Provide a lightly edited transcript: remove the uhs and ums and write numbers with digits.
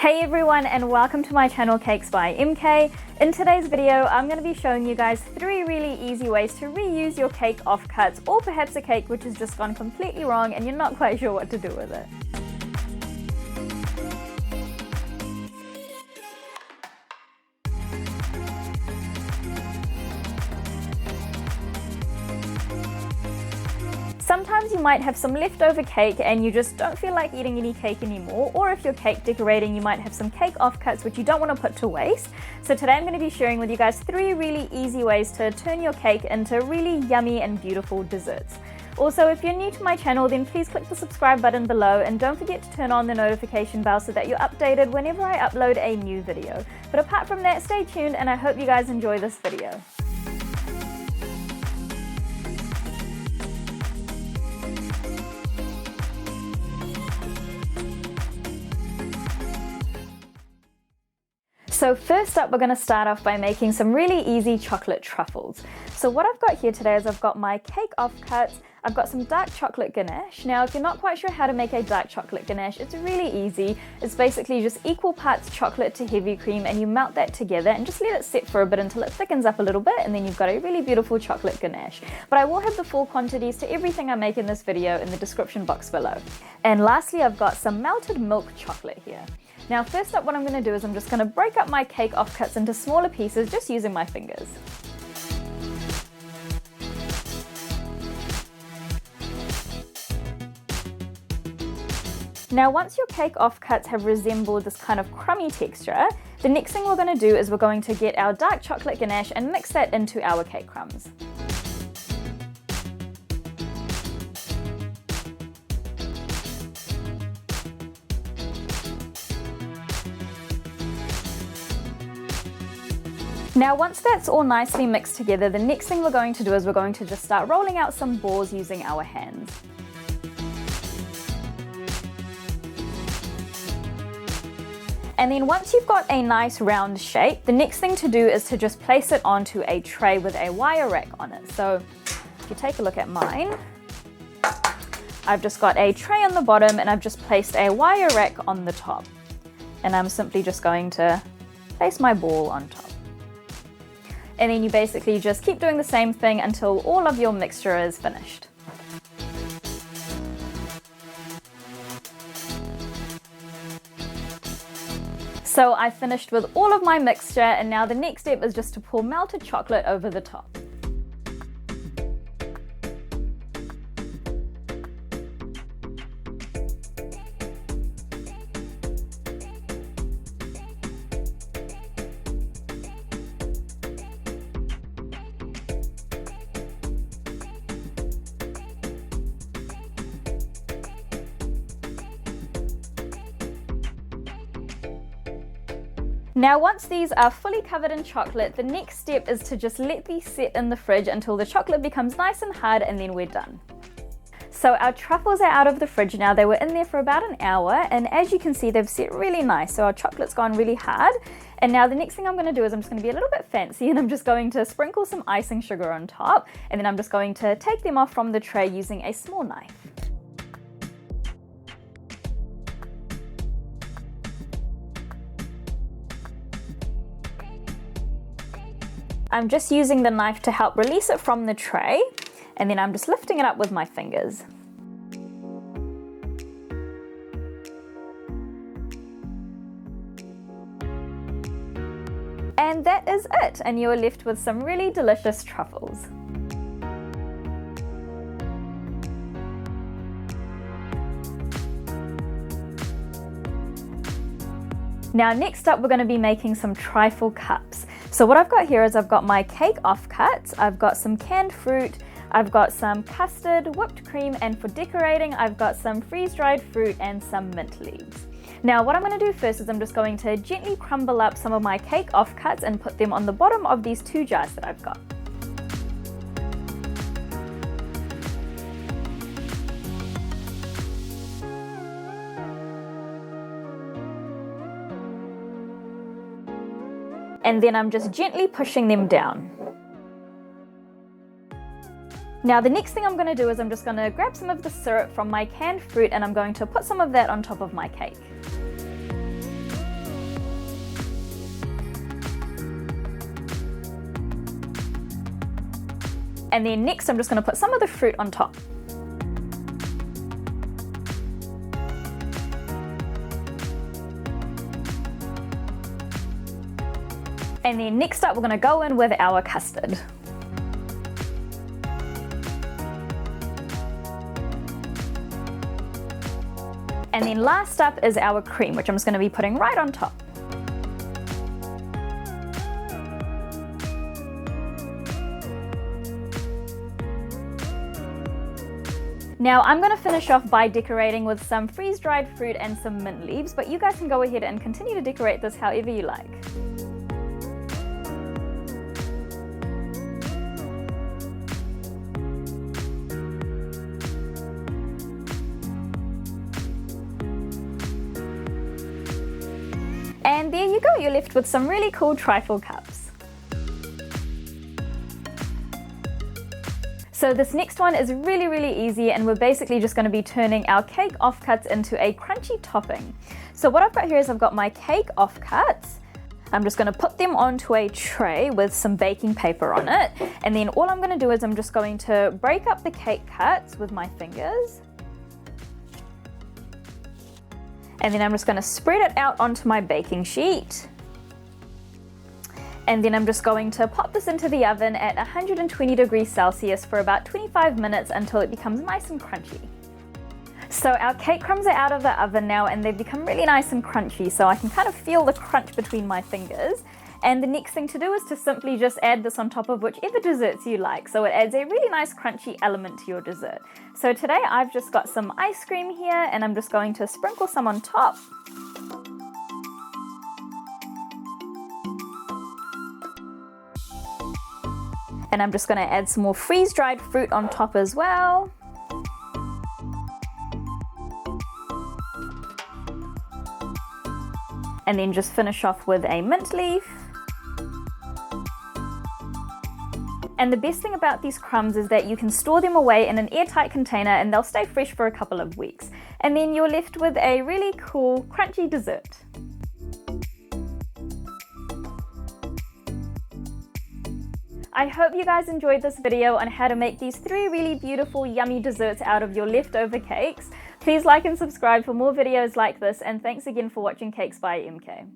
Hey everyone, and welcome to my channel Cakes by MK. In today's video, I'm going to be showing you guys 3 really easy ways to reuse your cake offcuts, or perhaps a cake which has just gone completely wrong and you're not quite sure what to do with it. Sometimes you might have some leftover cake and you just don't feel like eating any cake anymore, or if you're cake decorating, you might have some cake offcuts which you don't want to put to waste. So today I'm going to be sharing with you guys 3 really easy ways to turn your cake into really yummy and beautiful desserts. Also, if you're new to my channel, then please click the subscribe button below and don't forget to turn on the notification bell so that you're updated whenever I upload a new video. But apart from that, stay tuned and I hope you guys enjoy this video. So first up, we're going to start off by making some really easy chocolate truffles. So what I've got here today is I've got my cake offcuts, I've got some dark chocolate ganache. Now if you're not quite sure how to make a dark chocolate ganache, it's really easy. It's basically just equal parts chocolate to heavy cream, and you melt that together and just let it sit for a bit until it thickens up a little bit, and then you've got a really beautiful chocolate ganache. But I will have the full quantities to everything I make in this video in the description box below. And lastly, I've got some melted milk chocolate here. Now first up, what I'm going to do is I'm just going to break up my cake offcuts into smaller pieces just using my fingers. Now once your cake offcuts have resembled this kind of crummy texture, the next thing we're going to do is we're going to get our dark chocolate ganache and mix that into our cake crumbs. Now once that's all nicely mixed together, the next thing we're going to do is we're going to just start rolling out some balls using our hands. And then once you've got a nice round shape, the next thing to do is to just place it onto a tray with a wire rack on it. So if you take a look at mine, I've just got a tray on the bottom and I've just placed a wire rack on the top. And I'm simply just going to place my ball on top. And then you basically just keep doing the same thing until all of your mixture is finished. So I finished with all of my mixture, and now the next step is just to pour melted chocolate over the top. Now once these are fully covered in chocolate, the next step is to just let these sit in the fridge until the chocolate becomes nice and hard, and then we're done. So our truffles are out of the fridge now. They were in there for about an hour, and as you can see, they've set really nice. So our chocolate's gone really hard. And now the next thing I'm going to do is I'm just going to be a little bit fancy, and I'm just going to sprinkle some icing sugar on top, and then I'm just going to take them off from the tray using a small knife. I'm just using the knife to help release it from the tray, and then I'm just lifting it up with my fingers. And that is it, and you're left with some really delicious truffles. Now next up, we're going to be making some trifle cups. So what I've got here is I've got my cake offcuts, I've got some canned fruit, I've got some custard, whipped cream, and for decorating I've got some freeze-dried fruit and some mint leaves. Now what I'm going to do first is I'm just going to gently crumble up some of my cake offcuts and put them on the bottom of these 2 jars that I've got. And then I'm just gently pushing them down. Now the next thing I'm going to do is I'm just going to grab some of the syrup from my canned fruit, and I'm going to put some of that on top of my cake. And then next I'm just going to put some of the fruit on top. And then next up we're going to go in with our custard. And then last up is our cream, which I'm just going to be putting right on top. Now I'm going to finish off by decorating with some freeze-dried fruit and some mint leaves, but you guys can go ahead and continue to decorate this however you like. And there you go, you're left with some really cool trifle cups. So this next one is really easy, and we're basically just going to be turning our cake offcuts into a crunchy topping. So what I've got here is I've got my cake offcuts. I'm just going to put them onto a tray with some baking paper on it, and then all I'm going to do is I'm just going to break up the cake cuts with my fingers. And then I'm just going to spread it out onto my baking sheet. And then I'm just going to pop this into the oven at 120 degrees Celsius for about 25 minutes until it becomes nice and crunchy. So our cake crumbs are out of the oven now, and they've become really nice and crunchy, so I can kind of feel the crunch between my fingers. And the next thing to do is to simply just add this on top of whichever desserts you like. So it adds a really nice crunchy element to your dessert. So today I've just got some ice cream here, and I'm just going to sprinkle some on top. And I'm just going to add some more freeze-dried fruit on top as well. And then just finish off with a mint leaf. And the best thing about these crumbs is that you can store them away in an airtight container and they'll stay fresh for a couple of weeks. And then you're left with a really cool, crunchy dessert. I hope you guys enjoyed this video on how to make these 3 really beautiful, yummy desserts out of your leftover cakes. Please like and subscribe for more videos like this, and thanks again for watching Cakes by MK.